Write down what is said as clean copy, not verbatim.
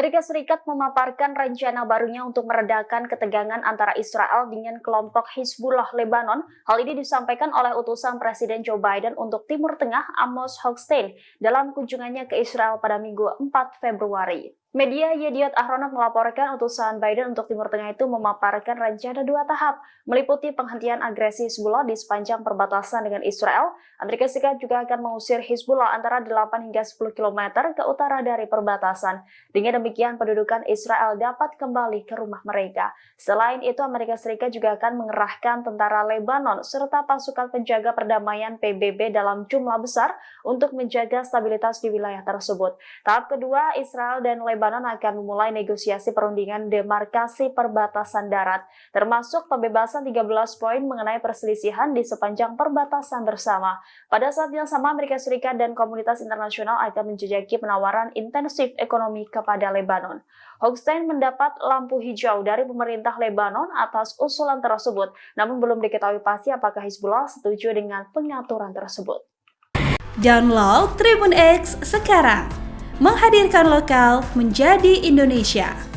Amerika Serikat memaparkan rencana barunya untuk meredakan ketegangan antara Israel dengan kelompok Hizbullah Lebanon. Hal ini disampaikan oleh utusan Presiden Joe Biden untuk Timur Tengah, Amos Hochstein, dalam kunjungannya ke Israel pada Minggu 4 Februari. Media Yediot Ahronot melaporkan utusan Biden untuk Timur Tengah itu memaparkan rencana 2 tahap, meliputi penghentian agresi Hizbullah di sepanjang perbatasan dengan Israel. Amerika Serikat juga akan mengusir Hizbullah antara 8 hingga 10 km ke utara dari perbatasan. Dengan demikian, pendudukan Israel dapat kembali ke rumah mereka. Selain itu, Amerika Serikat juga akan mengerahkan tentara Lebanon serta pasukan penjaga perdamaian PBB dalam jumlah besar untuk menjaga stabilitas di wilayah tersebut. Tahap kedua, Israel dan Lebanon akan memulai negosiasi perundingan demarkasi perbatasan darat, termasuk pembebasan 13 poin mengenai perselisihan di sepanjang perbatasan bersama. Pada saat yang sama, Amerika Serikat dan komunitas internasional akan menjajaki penawaran intensif ekonomi kepada Lebanon. Hochstein mendapat lampu hijau dari pemerintah Lebanon atas usulan tersebut, namun belum diketahui pasti apakah Hizbullah setuju dengan pengaturan tersebut. Download Tribun X sekarang, menghadirkan lokal menjadi Indonesia.